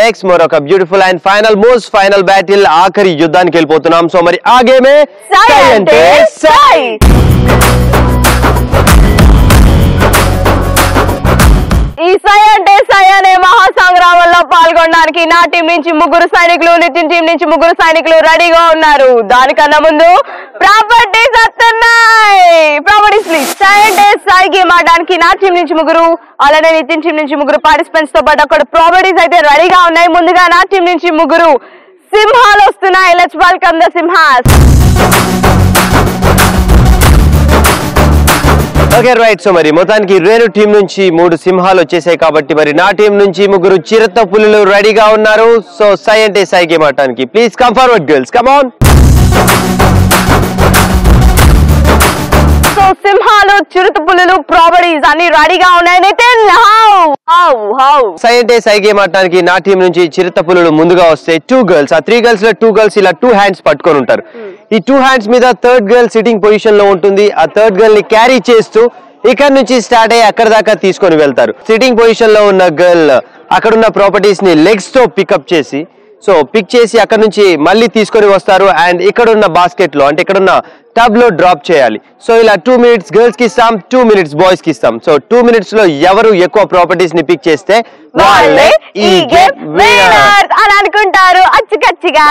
Next మరొక beautiful and most final battle ఆఖరి యుద్ధానికి వెళ్ళిపోతున్నాం. సో మరి ఆ గేమే సై అంటే సై. ఈ సై అంటే సై అనే మహాసంగ్రామంలో పాల్గొనడానికి నా టీం నుంచి 3 సైనికులు, నితిన్ టీం నుంచి 3 సైనికులు రెడీగా ఉన్నారు. దానికన్నా ముందు ప్రాపర్టీస్ వస్తున్నాయి. Properties please. సై అంటే సై గేమ్ ఆడడానికి నా టీం నుంచి 3, అలానే నితిన్ టీం నుంచి 3 పార్టిసిపెంట్స్ తో పాటు అక్కడ ప్రాపర్టీస్ అయితే రెడీగా ఉన్నాయి. ముందుగా నా టీం నుంచి 3 సింహాలు వస్తున్నాయి. లెట్స్ వెల్కమ్ ద సింహాస్. Okay right. సో మరి మొత్తానికి రేణు టీం నుంచి 3 సింహాలు వచ్చేసాయి కాబట్టి మరి నా టీం నుంచి 3 చిరుత పులులు రెడీగా ఉన్నారు. సో సై అంటే సై గేమ్ ఆడటానికి please come forward girls, come on. So సింహాలు, చిరుత పులులు, ప్రాపర్టీస్ అన్ని రెడీగా ఉన్నాయి. నితిన్ హౌ సై అంటే సై గేమ్ ఆడటానికి నా టీం నుంచి చిరుత పులులు ముందుగా వస్తే 2 గర్ల్స్, ఆ 3 గర్ల్స్ లో 2 గర్ల్స్ ఇలా 2 హ్యాండ్స్ పట్టుకొని ఉంటారు. ఈ 2 హ్యాండ్స్ మీద థర్డ్ గర్ల్ సిట్టింగ్ పొజిషన్ లో ఉంటుంది. ఆ థర్డ్ గర్ల్ ని క్యారీ చేస్తూ ఇక్కడ నుంచి స్టార్ట్ అయ్యి అక్కడ దాకా తీసుకొని వెళ్తారు. సిట్టింగ్ పొజిషన్ లో ఉన్న గర్ల్ అక్కడున్న ప్రాపర్టీస్ ని లెగ్స్ తో పికప్ చేసి పిక్ చేసి అక్కడ నుంచి మళ్ళీ తీసుకొని వస్తారు. అండ్ ఇక్కడ ఉన్న బాస్కెట్ లో అంటే ఇక్కడ ఉన్న టబ్ లో డ్రాప్ చేయాలి. సో ఇలా 2 మినిట్స్ గర్ల్స్ కి ఇస్తాం, 2 మినిట్స్ బాయ్స్ కి ఇస్తాం. సో 2 మినిట్స్ లో ఎవరు ఎక్కువ ప్రాపర్టీస్ ని పిక్ చేస్తే వాళ్ళే ఈ గేమ్ విన్నర్ అని అనుకుంటారు అచ్చికచ్చిగా.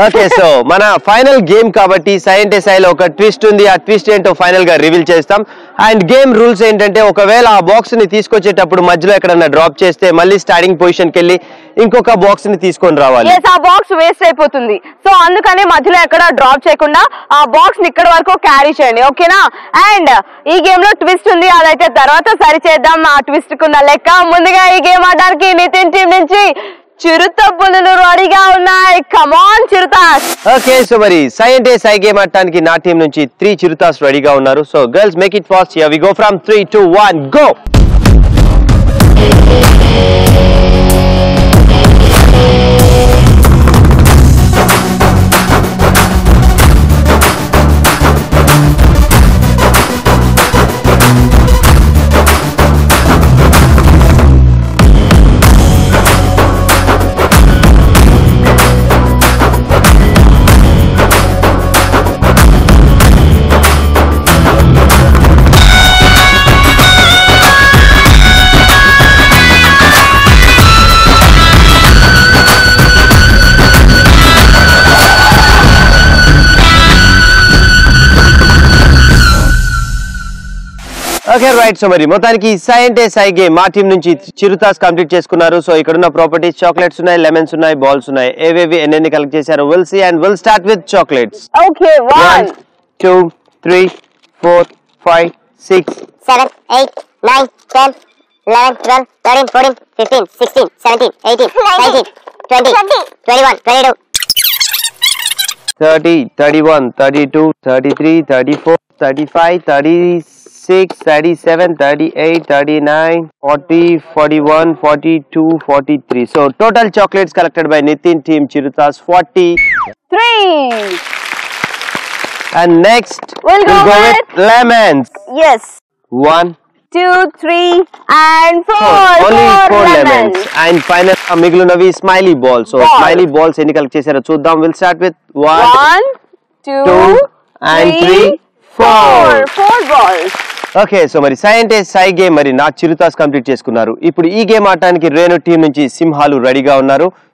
ఓకే. సో మన ఫైనల్ గేమ్ కాబట్టి సై అంటే సైలో ఒక ట్విస్ట్ ఉంది. ఆ ట్విస్ట్ ఏంటో ఫైనల్ గా రివీల్ చేస్తాం. అండ్ గేమ్ రూల్స్ ఏంటంటే ఒకవేళ ఆ బాక్స్ ని తీసుకొచ్చేటప్పుడు మధ్యలో ఎక్కడన్నా డ్రాప్ చేస్తే మళ్ళీ స్టార్టింగ్ పొజిషన్ కి వెళ్ళి ఇంకొక బాక్స్ ని తీసుకొని రావాలి. ఆ బాక్స్ వేస్ట్ అయిపోతుంది. సో అందుకని మధ్యలో ఎక్కడ డ్రాప్ చేయకుండా ఆ బాక్స్ ని ఇక్కడ వరకు క్యారీ చేయండి, ఓకేనా? అండ్ ఈ గేమ్ లో ట్విస్ట్ ఉంది, అదైతే తర్వాత సరి చేద్దాం. ఆ ట్విస్ట్ కున్న లెక్క. ముందుగా ఈ గేమ్ ఆడడానికి నితిన్ టీం నుంచి చిరుత పులులు రెడీగా ఉన్నాయి. కమాన్ చిరుతాస్. ఓకే. సో మరి సై అంటే సై గేమ్ ఆడటానికి నా టీం నుంచి 3 చిరుతాస్ రెడీగా ఉన్నారు. So girls make it fast. Here we go from 3, 2, 1 go. Okay right. So మరి మొత్తానికి సై అంటే సై గేమ్ మా టీం నుంచి చిరుతాస్ కంప్లీట్ చేసుకున్నారు. సో ఇక్కడ ఉన్న ప్రాపర్టీస్ చాక్లెట్స్ ఉన్నాయి, లెమన్స్ ఉన్నాయి, బాల్స్ ఉన్నాయి. ఏవేవి ఎన్ని కలెక్ట్ చేశారు will see and will start with chocolates. Okay. 1 2 3 4 5 6 7 8 9 10 11 12 13 14 15 16 17 18 19 20 21 22 30 31 32 33 34 35 36 37 38 39 40 41 42 43. So total chocolates collected by Nitin team Chirutas 43. And next we'll go with lemons. Yes. 1 2 3 and 4. Only 4 lemons. And final miglunavi smiley balls. So smiley balls ఎన్ని collect చేశారో చూద్దాం. We'll start with 1 2 and 3 4 balls. Okay. So మరి సై అంటే సై game మరి నా చిరుతాస్ complete చేసుకున్నారు. ఇప్పుడు ఈ గేమ్ ఆడటానికి రేణు టీం నుంచి సింహాలు రెడీగా ఉన్నారు.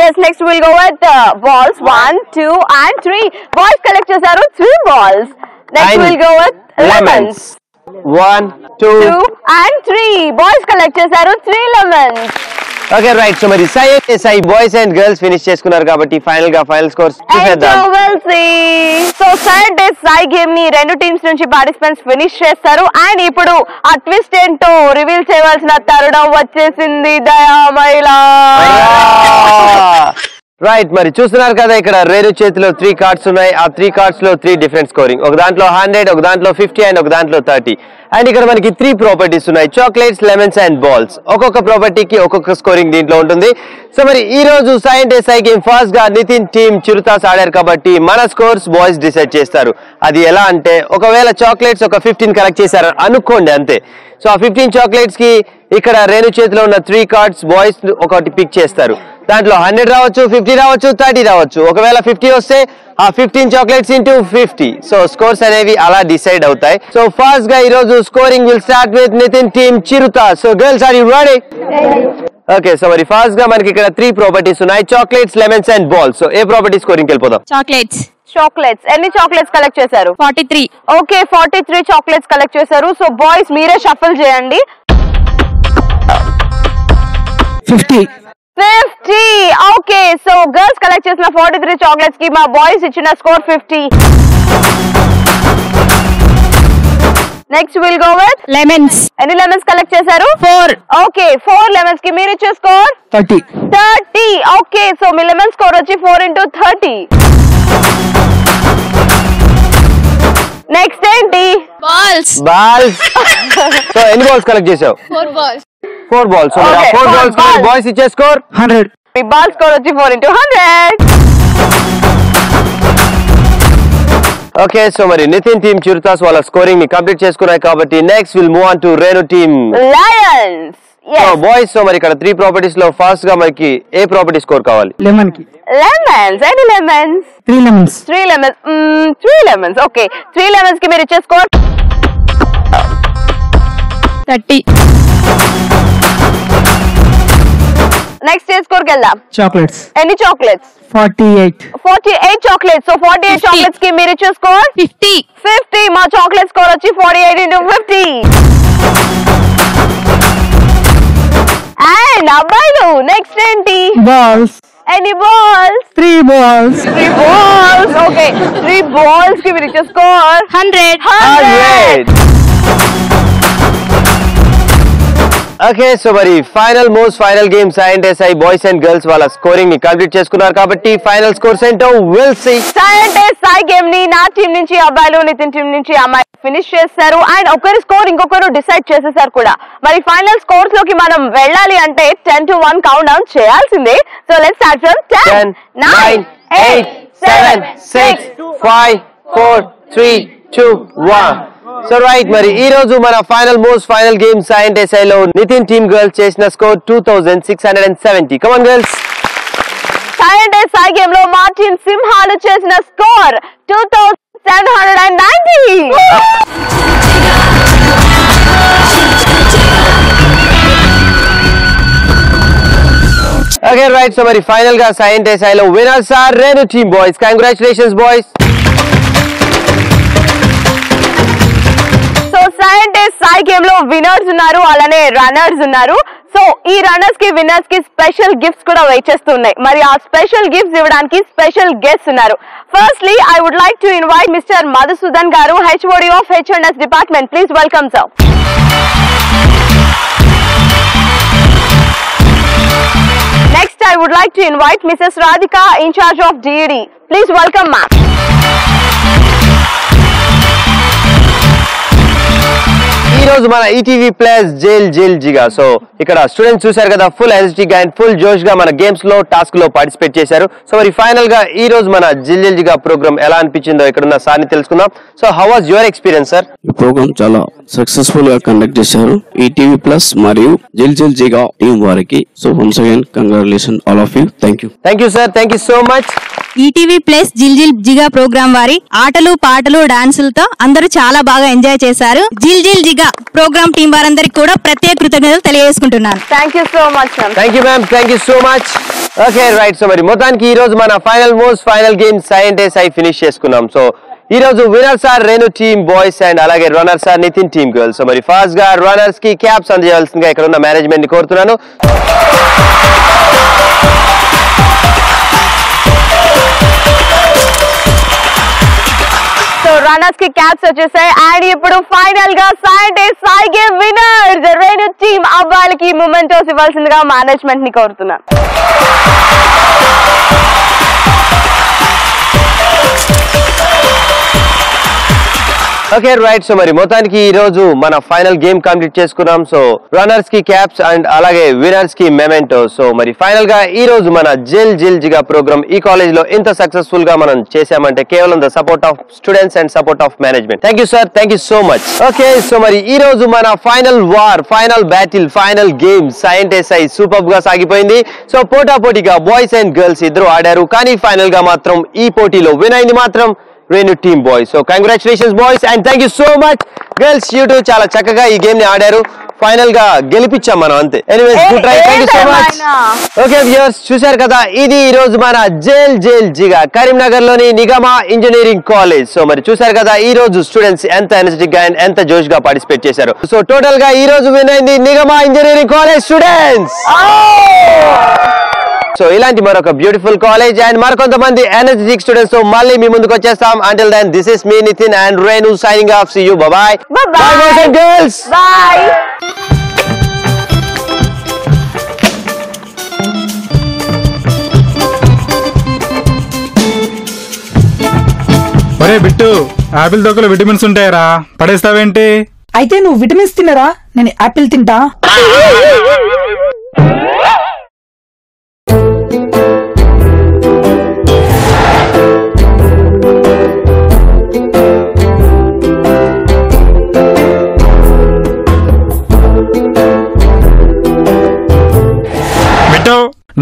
Yes, next we'll go with balls 1, 2 and 3. Boys collect చేశారు 3 balls. Next And we'll go with lemons. 1, 2 and 3. Boys collect చేశారు 3 lemons. Okay right. సో మరి సై బాయ్స్ అండ్ గర్ల్స్ ఫినిష్ చేసుకున్నారు కాబట్టి ఫైనల్ గా ఫైనల్ స్కోర్స్ చూసేద్దాం. సో సాటర్డే సై game ని రెండు teams నుంచి పార్టిసిపెంట్స్ ఫినిష్ చేస్తారు. అండ్ ఇప్పుడు ఆ ట్విస్ట్ ఏంటో రివీల్ చేయవలసిన తరుణం వచ్చేసింది దయామైలా. రైట్, మరి చూస్తున్నారు కదా ఇక్కడ రేరు చేతిలో 3 కార్డ్స్ ఉన్నాయి. ఆ 3 కార్డ్స్ లో 3 డిఫరెంట్ స్కోరింగ్. ఒక దాంట్లో 100, ఒక దాంట్లో 50 అండ్ ఒక దాంట్లో 30. అండ్ ఇక్కడ మనకి 3 ప్రాపర్టీస్ ఉన్నాయి, చాక్లెట్స్, లెమన్స్ అండ్ బాల్స్. ఒక్కొక్క ప్రాపర్టీకి ఒక్కొక్క స్కోరింగ్ దీంట్లో ఉంటుంది. సో మరి ఈ రోజు సై గేమ్ ఫాస్ట్ గా నితిన్ టీమ్ చిరుతాస్ ఆడారు కాబట్టి మన స్కోర్స్ బాయ్స్ డిసైడ్ చేస్తారు. అది ఎలా అంటే ఒకవేళ చాక్లెట్స్ ఒక 15 కలెక్ట్ చేశారు అనుకోండి అంతే. సో ఆ 15 చాక్లెట్స్ కి ఇక్కడ రేణు చేతిలో ఉన్న 3 కార్డ్స్ బాయ్స్ ఒకటి పిక్ చేస్తారు. దాంట్లో 100 రావచ్చు, 50 రావచ్చు, 30 రావచ్చు. ఒకవేళ 50 వస్తే ఆ 15 చాక్లెట్స్ ఇంటూ 50. సో స్కోర్స్ అనేవి అలా డిసైడ్ అవుతాయి. సో ఫాస్ట్ గా ఈ రోజు scoring will start with Nitin team చిరుతా. So girls are you ready? Okay, so మరి ఫాస్ట్ గా మనకి ఇక్కడ 3 ప్రాపర్టీస్ ఉన్నాయి, chocolates, lemons and balls. So ఏ ప్రాపర్టీ స్కోరింగ్ వెళ్ళిపోదాం? చాక్లెట్స్. ఎన్ని చాక్లెట్స్ కలెక్ట్ చేశారు? 43. ఓకే, 43 చాక్లెట్స్ కలెక్ట్ చేశారు. సో బాయ్స్ మీరే షఫల్ చేయండి. 50. ఓకే, సో గర్ల్స్ కలెక్ట్ చేసిన 43 చాక్లెట్స్ కి మా బాయ్స్ ఇచ్చిన score 50. Next will go with lemons. ఎన్ని లెమన్స్ కలెక్ట్ చేశారు? 4. ఓకే, 4 లెమన్స్ కి మీరు ఇచ్చే స్కోర్ 30. ఓకే, సో మీ లెమన్ స్కోర్ వచ్చి 4 into 30. నెక్స్ట్ ఏంటి? బాల్స్. సో ఎన్ని బాల్స్ కలెక్ట్ చేసావు? 4 balls. 4 balls. So 4 balls boys ఇచ్చే స్కోర్ 100. మీ బాల్ స్కోర్ వచ్చి 4 into 100. ఓకే, సో మరి నితిన్ టీమ్ చిరుతాస్ వాళ్ళ స్కోరింగ్ ని కంప్లీట్ చేసుకున్నాయి కాబట్టి next will move on to Renu team Lions. So boys, so మరి ఇక్కడ 3 ప్రాపర్టీస్ లో ఫాస్ట్ గా మనకి ఏ ప్రాపర్టీ స్కోర్ కావాలి? లెమన్ కి లెమన్స్. ఎన్ని lemons? 3 lemons. 3 lemons. 3 lemons. Okay, 3 lemons కి మీరు ఇచ్చే స్కోర్ 30. నెక్స్ట్ ఏ స్కోర్ కి వెళ్దాం? Chocolates. ఎన్ని చాక్లెట్స్? 48. చాక్లెట్స్. సో 48 చాక్లెట్స్ కి మీరు ఇచ్చే స్కోర్ 50. మా చాక్లెట్ స్కోర్ వచ్చి 48 into 50. అండ్ అబ్బాయిలు నెక్స్ట్ ఏంటి? Balls. ఎన్ని balls? 3 balls. 3 balls. Okay, 3 balls కి మీరు ఇచ్చే స్కోర్ 100. ఓకే సో మరి most final game scientist boys and girls వాళ్ళ స్కోరింగ్ ని కంప్లీట్ చేసుకున్నారు కాబట్టి ఫైనల్ స్కోర్స్ ఏంటో విల్ సీ. సైంటిస్ట్ గేమ్ ని నా టీం నుంచి అబ్బాయిలు, నితిన్ టీం నుంచి అమ్మాయిలు ఫినిష్ చేస్తారు. అండ్ ఒకరి స్కోర్ ఇంకొకరు డిసైడ్ చేసేసారు కూడా. మరి ఫైనల్ స్కోర్స్ లోకి మనం వెళ్ళాలి అంటే 10 to 1 కౌంట్ డౌన్ చేయాల్సిందే. So let's start from 10 9 8 7 6 5 4 3 2 1. So right మరి ఈ రోజు మన మోస్ట్ ఫైనల్ గేమ్ సైంటిస్ట్ లో నితిన్ టీమ్ గర్ల్స్ చేసిన score 2670. Come on girls. Scientist game లో మా టీం సింహాలు చేసిన స్కోర్ 2790. ఓకే రైట్ సో మరి ఫైనల్ గా సైంటిస్ట్ లో winners are Renu team boys. Congratulations boys. So scientist game లో విన్నర్స్ ఉన్నారు, అలానే రన్నర్స్ ఉన్నారు. సో ఈ రన్నర్స్ కి విన్నర్స్ కి స్పెషల్ గిఫ్ట్స్ కూడా వెయిట్ చేస్తున్నాయి. మరి ఆ స్పెషల్ గిఫ్ట్స్ ఇవ్వడానికి స్పెషల్ గెస్ట్స్ ఉన్నారు. Firstly I would like to invite mister Madhusudan గారు, HOD of H&S department. Please welcome sir. Next I would like to invite Mrs. Radhika in charge of DED. Please welcome ma'am. ఈ రోజు మన ETV plus jail జిగా. So ఇక్కడ students చూసారు కదా, full energetic and full జోష్ గా మన games లో టాస్క్ లో పార్టిసిపేట్ చేశారు. సో మరి ఫైనల్ గా ఈ రోజు మన జైల్ జిగా ప్రోగ్రామ్ ఎలా అనిపించిందో ఇక్కడ ఉన్న సార్ ని తెలుసుకుందాం. So how was your experience sir? ఈ ప్రోగ్రామ్ చాలా సక్సెస్ఫుల్ గా కండక్ట్ చేశారు ఈటీవీ ప్లస్ మరియు జైల్ జిగా టీం వారికి. So once again congratulation all of you. Thank you sir. Thank you so much. ETV plus జిల్ జిగా ప్రోగ్రామ్ వారి ఆటలు పాటలు డాన్సులతో అందరూ చాలా బాగా ఎంజాయ్ చేశారు. జిల్ జిగా ప్రోగ్రామ్ టీం వారందరికి కూడా ప్రత్యేక కృతజ్ఞతలు తెలియజేసుకుంటున్నాను. Thank you so much. Thank you ma'am. Thank you so much. Okay right so మరి మొత్తానికి ఈ రోజు మన most final game scientist finish చేసుకున్నాం. సో ఈ రోజు winners are Renu team boys and అలాగే runners are Nitin team girls. So మరి ఫస్ట్ గా రన్నర్స్ కి క్యాప్స్ అందజేయాల్సిందిగా ఇక్కడ ఉన్న మేనేజ్మెంట్ ని కోరుతున్నాను. సో రన్నర్స్ కి క్యాప్స్ వచ్చేసాయి. అండ్ ఇప్పుడు ఫైనల్ గా సైంటిస్ట్ గేమ్ విన్నర్స్ రెను టీమ్ అబ్బాయిలకి మొమెంటోస్ ఇవ్వాల్సిందిగా మేనేజ్మెంట్ ని కోరుతున్నాను. ఓకే రైట్ సో మరి మొత్తానికి ఈ రోజు మన ఫైనల్ గేమ్ కంప్లీట్ చేసుకున్నాం. సో రన్నర్స్ కి క్యాప్స్ అండ్ అలాగే విన్నర్స్ కి మెమెంటో. సో మరి ఫైనల్ గా ఈ రోజు మన జైల్ జిగా ప్రోగ్రామ్ ఈ కాలేజ్ లో ఇంత సక్సెస్ఫుల్ గా మనం చేసామంటే కేవలం the support of students and support of management. Thank you sir. Thank you so much. Okay so మరి ఈ రోజు మన final war, final battle, final game scientist super గా సాగిపోయింది. సో పోటాపోటీగా బాయ్స్ అండ్ గర్ల్స్ ఇద్దరు ఆడారు. కానీ ఫైనల్ గా మాత్రం ఈ పోటీలో విన్ అయింది మాత్రం Renu team boys. So congratulations boys and thank you so much girls. You too చాలా చక్కగా ఈ గేమ్ ని ఆడారు. ఫైనల్ గా గెలిపించాం మనం అంతే. Anyways good try. Thank you so much. Okay viewers చూశారు కదా, ఇది ఈ రోజు మన జైల్ జిగా కరీంనగర్ లోని నిగమా ఇంజనీరింగ్ కాలేజ్. సో మరి చూశారు కదా ఈ రోజు స్టూడెంట్స్ ఎంత ఎనర్జెటిక్ గా ఎంత జోష్ గా పార్టిసిపేట్ చేశారు. సో టోటల్ గా ఈ రోజు విన్ అయింది Nigama engineering college students. So ఇలాంటి మరొక బ్యూటిఫుల్ కాలేజ్ అండ్ మరికొంతమంది ఎనర్జెటిక్ స్టూడెంట్స్ తో మళ్ళీ మీ ముందుకు వచ్చేస్తాం. Until then this is me Nitin and Renu signing off. See you. Bye bye. Bye boys and girls. Bye. ఒరే బిట్టు, ఆపిల్ తొక్కలో విటమిన్స్ ఉంటాయరా, పడేస్తావేంటి? అయితే నువ్వు విటమిన్స్ తినరా, నేను ఆపిల్ తింటా.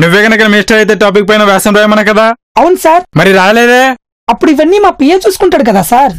నువ్వే కనుక మిస్టర్ అయితే టాపిక్ పైన వ్యాసం రాయమన్నా కదా. అవును సార్. మరి రాలేదే. అప్పుడు ఇవన్నీ మా పిఏ చూసుకుంటాడు కదా సార్.